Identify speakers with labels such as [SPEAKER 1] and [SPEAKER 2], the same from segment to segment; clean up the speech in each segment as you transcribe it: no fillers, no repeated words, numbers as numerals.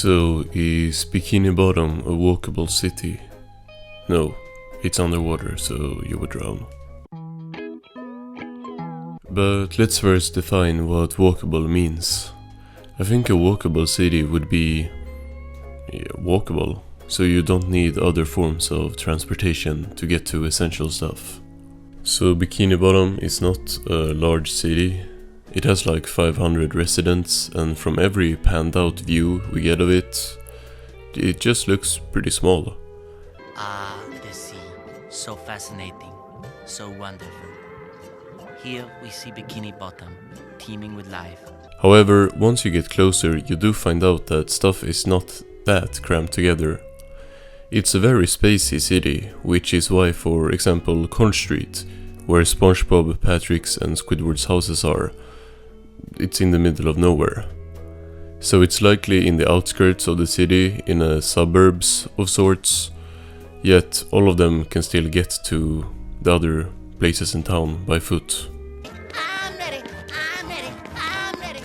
[SPEAKER 1] So, is Bikini Bottom a walkable city? No, it's underwater, so you would drown. But let's first define what walkable means. I think a walkable city would be walkable, so you don't need other forms of transportation to get to essential stuff. So Bikini Bottom is not a large city. It has like 500 residents, and from every panned out view we get of it, it just looks pretty small.
[SPEAKER 2] Ah, the sea. So fascinating. So wonderful. Here we see Bikini Bottom, teeming with life.
[SPEAKER 1] However, once you get closer, you do find out that stuff is not that cramped together. It's a very spacey city, which is why, for example, Conch Street, where SpongeBob, Patrick's and Squidward's houses are, it's in the middle of nowhere. So it's likely in the outskirts of the city, in a suburbs of sorts, yet all of them can still get to the other places in town by foot.
[SPEAKER 3] I'm ready, I'm ready, I'm ready.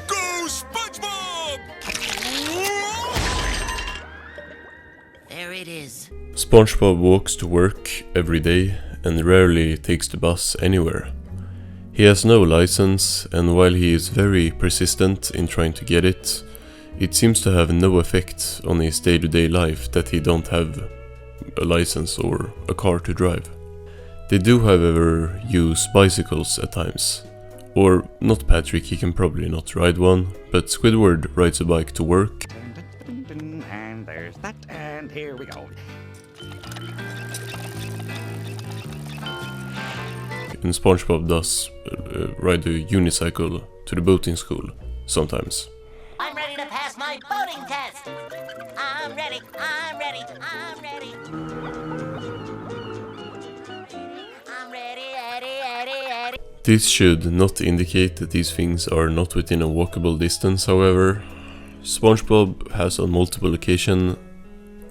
[SPEAKER 4] Go, SpongeBob!
[SPEAKER 2] There it is.
[SPEAKER 1] SpongeBob walks to work every day and rarely takes the bus anywhere. He has no license, and while he is very persistent in trying to get it, it seems to have no effect on his day-to-day life that he don't have a license or a car to drive. They do, however, use bicycles at times. Or not Patrick, he can probably not ride one, but Squidward rides a bike to work.
[SPEAKER 4] And there's that, and here we go.
[SPEAKER 1] And SpongeBob does ride a unicycle to the boating school sometimes.
[SPEAKER 3] I'm ready to pass my boating test. I'm ready, I'm ready, I'm ready. I'm ready, ready, ready, ready.
[SPEAKER 1] This should not indicate that these things are not within a walkable distance, however. SpongeBob has on multiple occasions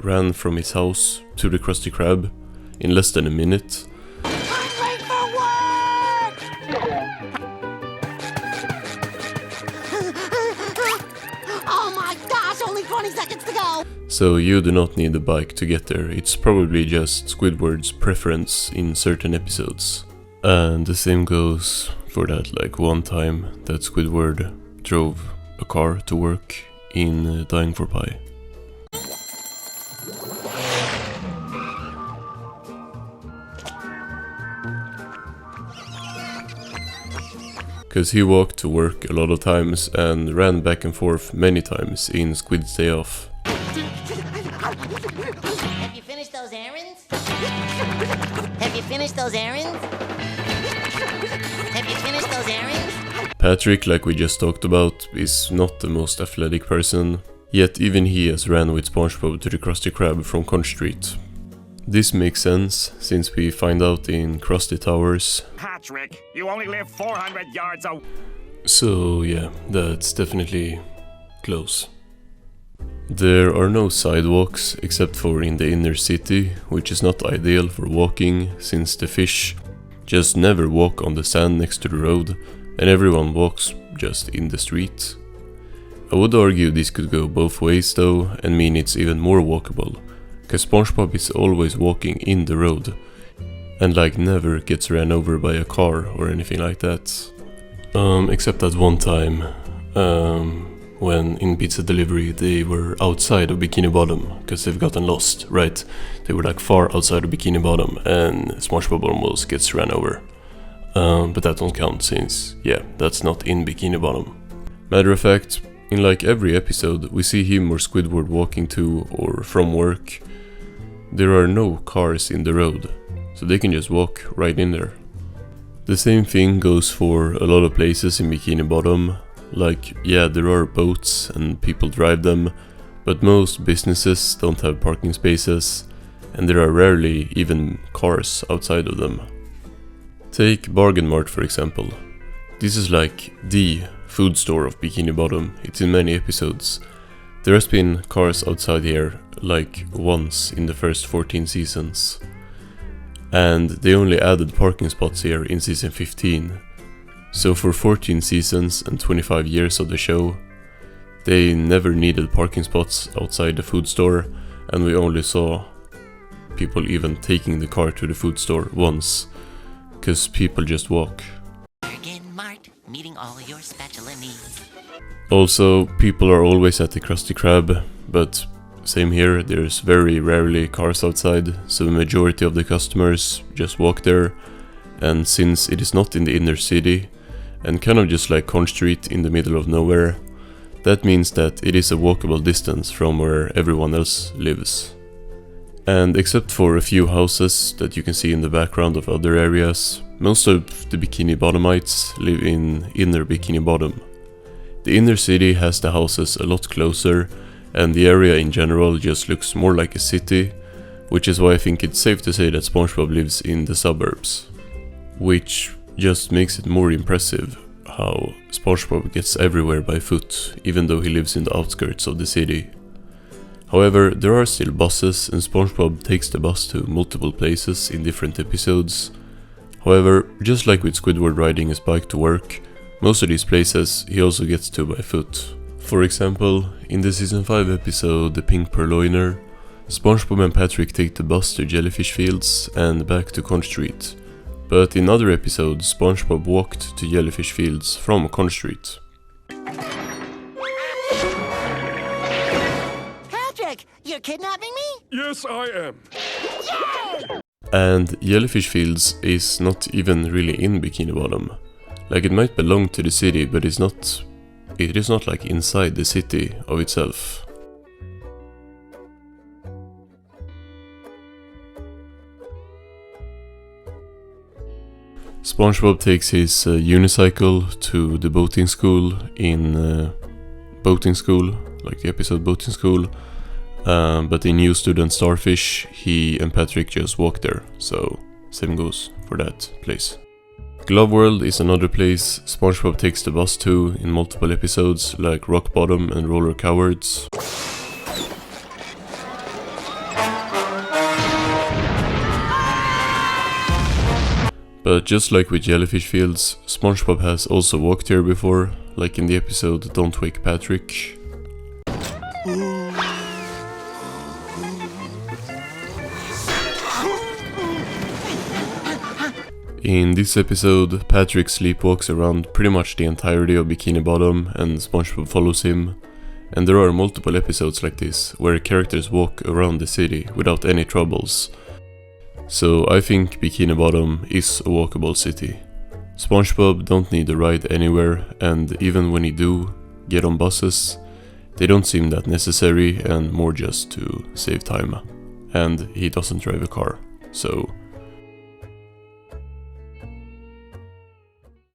[SPEAKER 1] ran from his house to the Krusty Krab in less than a minute.
[SPEAKER 3] I'm late for work! Oh my gosh, only 20 seconds to go!
[SPEAKER 1] So you do not need a bike to get there, it's probably just Squidward's preference in certain episodes. And the same goes for that like one time that Squidward drove a car to work in Dying for Pie. Cause he walked to work a lot of times and ran back and forth many times in Squid's Day Off.
[SPEAKER 3] Have you finished those errands? Have you finished those errands? Have you finished those errands?
[SPEAKER 1] Patrick, like we just talked about, is not the most athletic person, yet even he has ran with SpongeBob to the Krusty Krab from Conch Street. This makes sense, since we find out in Krusty Towers.
[SPEAKER 4] Patrick, you only live 400 yards away.
[SPEAKER 1] So yeah, that's definitely close. There are no sidewalks except for in the inner city, which is not ideal for walking, since the fish just never walk on the sand next to the road, and everyone walks just in the street. I would argue this could go both ways though, and mean it's even more walkable, cause SpongeBob is always walking in the road, and like never gets ran over by a car or anything like that. Except that one time, when in pizza delivery they were outside of Bikini Bottom, cause they've gotten lost, right? They were like far outside of Bikini Bottom, and SpongeBob almost gets ran over. But that don't count since, yeah, that's not in Bikini Bottom. Matter of fact, in like every episode, we see him or Squidward walking to or from work. There are no cars in the road, so they can just walk right in there. The same thing goes for a lot of places in Bikini Bottom. Like, yeah, there are boats and people drive them, but most businesses don't have parking spaces, and there are rarely even cars outside of them. Take Bargain Mart for example. This is like the food store of Bikini Bottom, it's in many episodes. There has been cars outside here like once in the first 14 seasons. And they only added parking spots here in season 15. So for 14 seasons and 25 years of the show, They never needed parking spots outside the food store, and we only saw people even taking the car to the food store once, cause people just walk.
[SPEAKER 3] Bergen Mart, meeting all your spatula needs.
[SPEAKER 1] Also, people are always at the Krusty Krab, but same here, there's very rarely cars outside, so the majority of the customers just walk there, and since it is not in the inner city, and kind of just like Conch Street in the middle of nowhere, that means that it is a walkable distance from where everyone else lives. And except for a few houses that you can see in the background of other areas, most of the Bikini Bottomites live in inner Bikini Bottom. The inner city has the houses a lot closer, and the area in general just looks more like a city, which is why I think it's safe to say that SpongeBob lives in the suburbs. Which just makes it more impressive how SpongeBob gets everywhere by foot, even though he lives in the outskirts of the city. However, there are still buses, and SpongeBob takes the bus to multiple places in different episodes. However, just like with Squidward riding his bike to work, most of these places he also gets to by foot. For example, in the season 5 episode The Pink Purloiner, SpongeBob and Patrick take the bus to Jellyfish Fields and back to Conch Street. But in other episodes, SpongeBob walked to Jellyfish Fields from Conch Street.
[SPEAKER 3] Patrick, you're kidnapping me?
[SPEAKER 5] Yes, I am.
[SPEAKER 1] And Jellyfish Fields is not even really in Bikini Bottom. Like, it might belong to the city, but it is not like inside the city of itself. SpongeBob takes his unicycle to the boating school in Boating School, like the episode Boating School. But in New Student Starfish, he and Patrick just walk there, so same goes for that place. Glove World is another place SpongeBob takes the bus to in multiple episodes, like Rock Bottom and Roller Cowards. But just like with Jellyfish Fields, SpongeBob has also walked here before, like in the episode Don't Wake Patrick. In this episode, Patrick sleepwalks around pretty much the entirety of Bikini Bottom and SpongeBob follows him. And there are multiple episodes like this, where characters walk around the city without any troubles. So I think Bikini Bottom is a walkable city. SpongeBob don't need a ride anywhere, and even when he do get on buses, they don't seem that necessary and more just to save time. And he doesn't drive a car, so